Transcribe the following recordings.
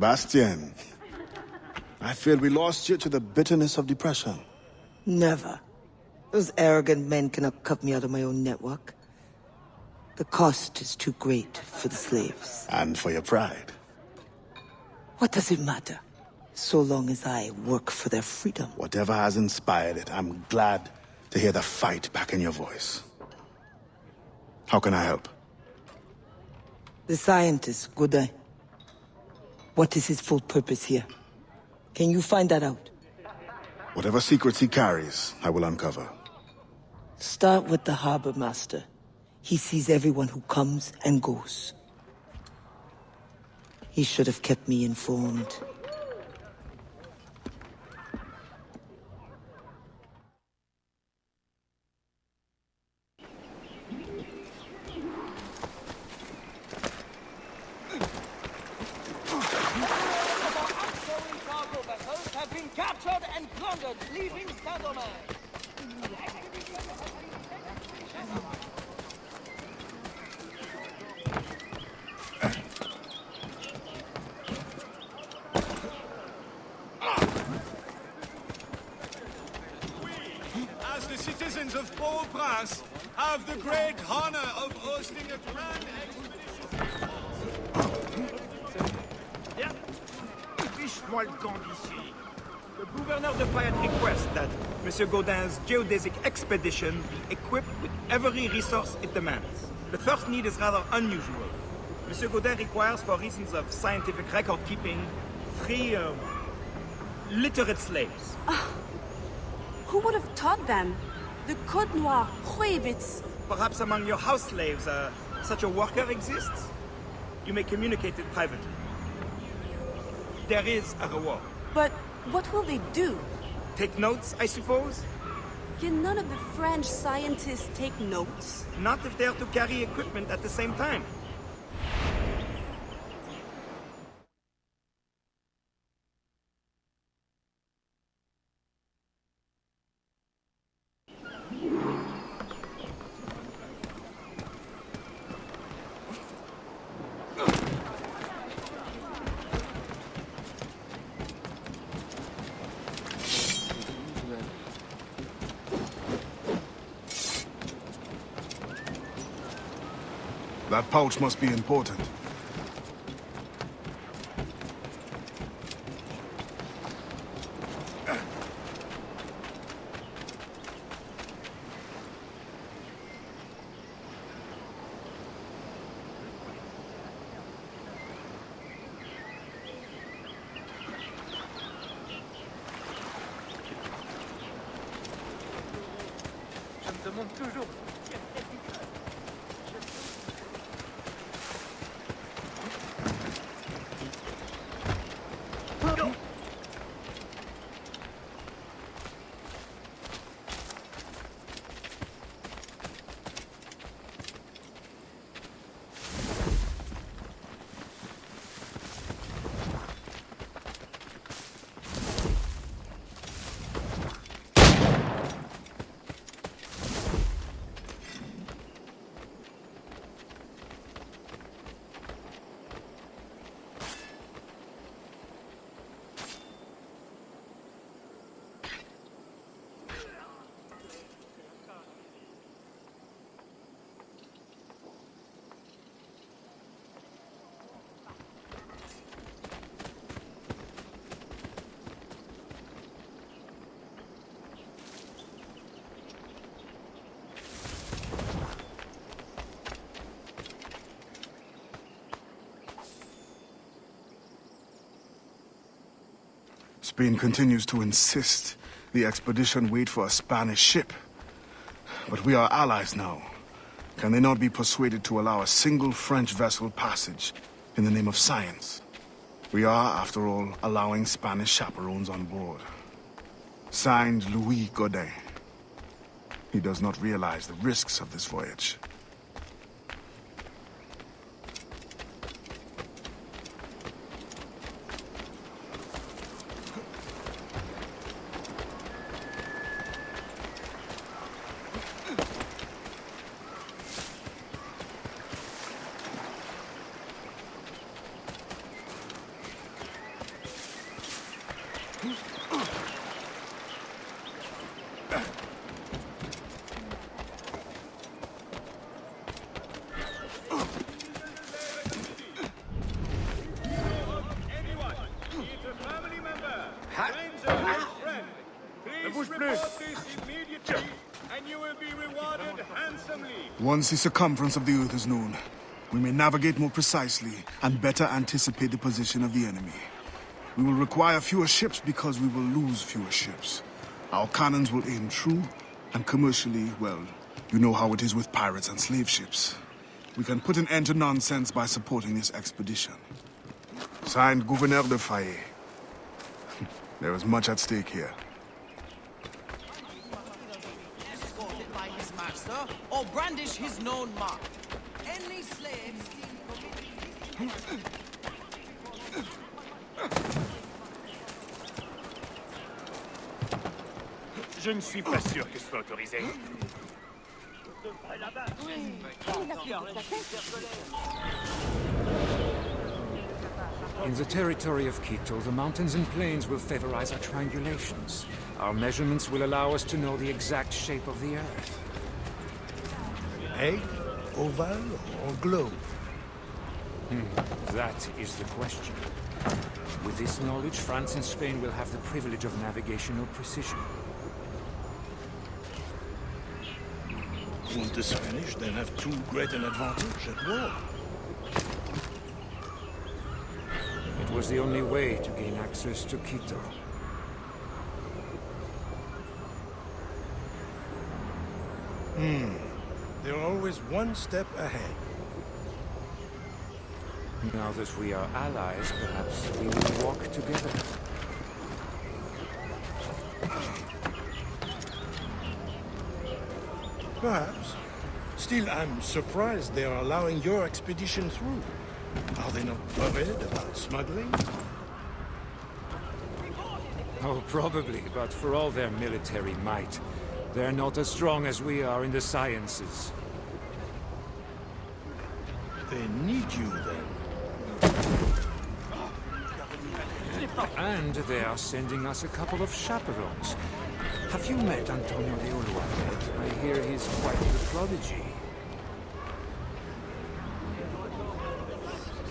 Sebastian, I feared we lost you to the bitterness of depression. Never. Those arrogant men cannot cut me out of my own network. The cost is too great for the slaves. And for your pride. What does it matter? So long as I work for their freedom. Whatever has inspired it, I'm glad to hear the fight back in your voice. How can I help? The scientist, Godin. What is his full purpose here? Can you find that out? Whatever secrets he carries, I will uncover. Start with the harbor master. He sees everyone who comes and goes. He should have kept me informed. Captured and plundered, leaving Saint-Domingue. As the citizens of Port-au-Prince have the great honor of hosting a grand expedition. Fiche-moi le camp d'ici. Le gouverneur de Fayette requests that Monsieur Godin's geodesic expedition be equipped with every resource it demands. The first need is rather unusual. Monsieur Godin requires, for reasons of scientific record-keeping, 3 literate slaves. Who would have taught them? The Code Noir prohibits... Perhaps among your house slaves, such a worker exists? You may communicate it privately. There is a reward. But what will they do? Take notes, I suppose? Can none of the French scientists take notes? Not if they are to carry equipment at the same time. That pouch must be important. Je me demande toujours... Spain continues to insist the expedition wait for a Spanish ship. But we are allies now. Can they not be persuaded to allow a single French vessel passage in the name of science? We are, after all, allowing Spanish chaperones on board. Signed, Louis Godin. He does not realize the risks of this voyage. and you will be rewarded handsomely. Once the circumference of the Earth is known, we may navigate more precisely and better anticipate the position of the enemy. We will require fewer ships because we will lose fewer ships. Our cannons will aim true, and commercially, well, you know how it is with pirates and slave ships. We can put an end to nonsense by supporting this expedition. Signed, Gouverneur de Fayet. There is much at stake here. Escorted by his master, or brandish his known mark. Any slave seen committing... Je ne suis pas sûr que ce soit autorisé. In the territory of Quito, the mountains and plains will favorize our triangulations. Our measurements will allow us to know the exact shape of the Earth. Egg, oval, or globe? That is the question. With this knowledge, France and Spain will have the privilege of navigational precision. Won't the Spanish then have too great an advantage at war? It was the only way to gain access to Quito. They're always one step ahead. Now that we are allies, perhaps we will walk together. Perhaps. Still, I'm surprised they are allowing your expedition through. Are they not worried about smuggling? Oh, probably, but for all their military might, they're not as strong as we are in the sciences. They need you then. And they are sending us a couple of chaperones. Have you met Antonio de Ulua yet? I hear he's quite the prodigy.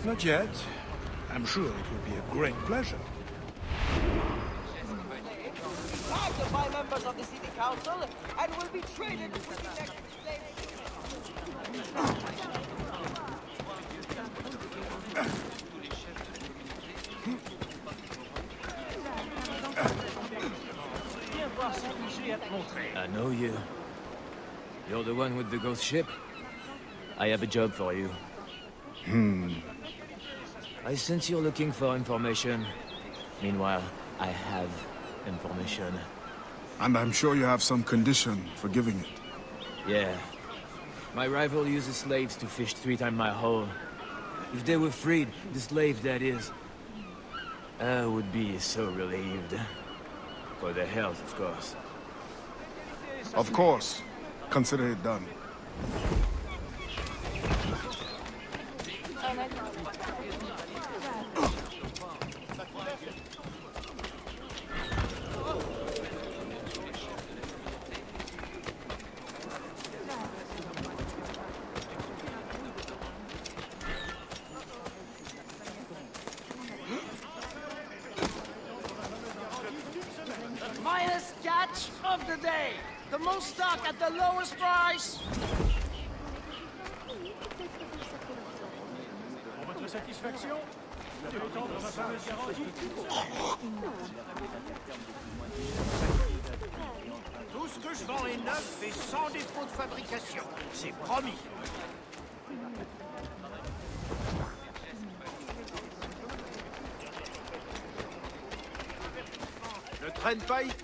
Not yet. I'm sure it will be a great pleasure. Tagged by members of the city council and will be traded with the next slave. I know you. You're the one with the ghost ship? I have a job for you. I sense you're looking for information. Meanwhile, I have information. And I'm sure you have some condition for giving it. Yeah. My rival uses slaves to fish 3 times my haul. If they were freed, the slave that is, I would be so relieved. For their health, of course. Of course. Consider it done. Minus catch of the day. The most stock at the lowest price. Pour votre satisfaction, je vais étendre ma fameuse garantie. Tout ce que je vends est neuf et sans défaut de fabrication. C'est promis. Ne traîne pas ici.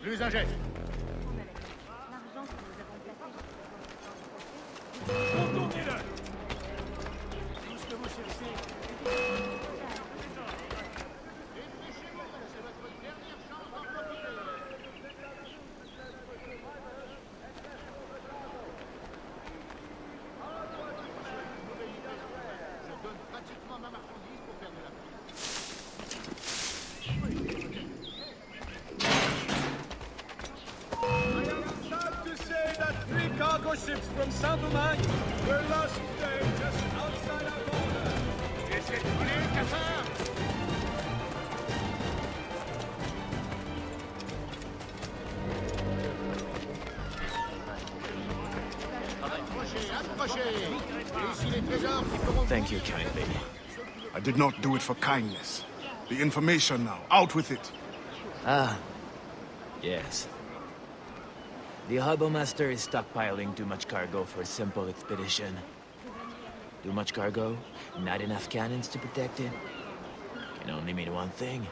Plus un jet. Contournez-le. Tout ce que vous cherchez. ships from Saint-Domingue were lost today just outside our border. Thank you kindly. I did not do it for kindness. The information now, out with it. Ah, yes. The Harbor Master is stockpiling too much cargo for a simple expedition. Too much cargo, not enough cannons to protect it. Can only mean one thing.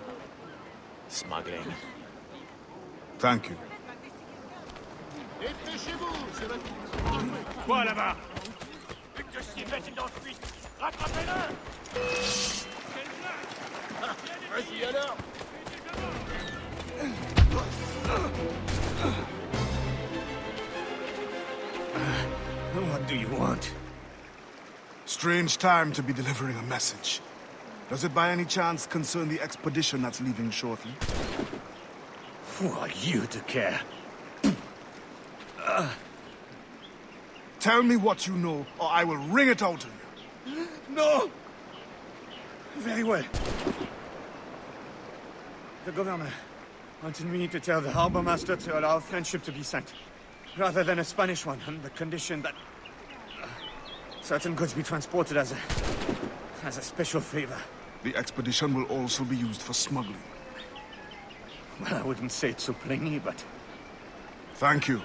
Smuggling. Thank you. Quoi là-bas? Que si bête est en fuite! Rattrapez-le! Vas-y alors! What do you want? Strange time to be delivering a message. Does it by any chance concern the expedition that's leaving shortly? Who are you to care? Tell me what you know, or I will wring it out of you. No! Very well. The governor wanted me to tell the harbor master to allow a French ship to be sent, rather than a Spanish one, on the condition that certain goods be transported as a special favor. The expedition will also be used for smuggling. Well, I wouldn't say it so plainly, but... Thank you.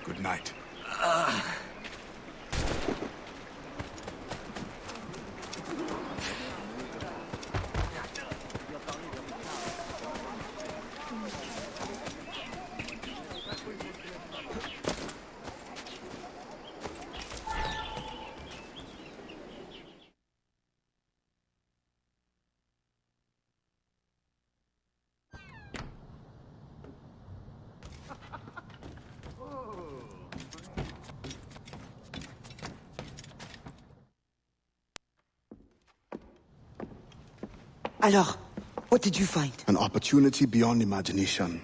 Good night. Alors, what did you find? An opportunity beyond imagination.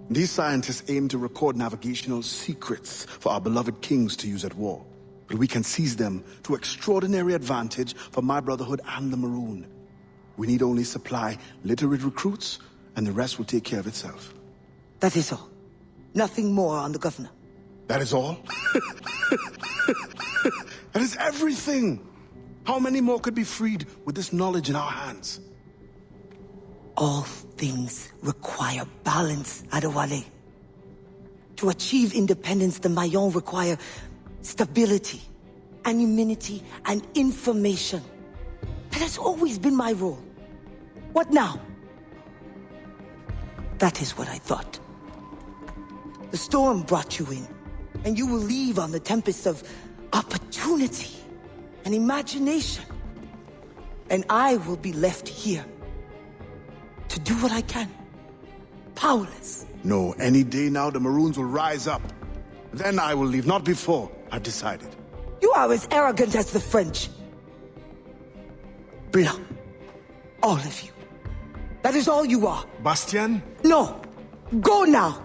These scientists aim to record navigational secrets for our beloved kings to use at war. But we can seize them to extraordinary advantage for my brotherhood and the Maroon. We need only supply literate recruits, and the rest will take care of itself. That is all. Nothing more on the governor. That is all? That is everything! How many more could be freed with this knowledge in our hands? All things require balance, Adewale. To achieve independence, the Mayans require stability, anonymity, and information. That has always been my role. What now? That is what I thought. The storm brought you in, and you will leave on the tempest of opportunity and imagination. And I will be left here to do what I can. Powerless. No, any day now the Maroons will rise up. Then I will leave, not before. I've decided. You are as arrogant as the French. Blanc. All of you. That is all you are. Bastien? No. Go now.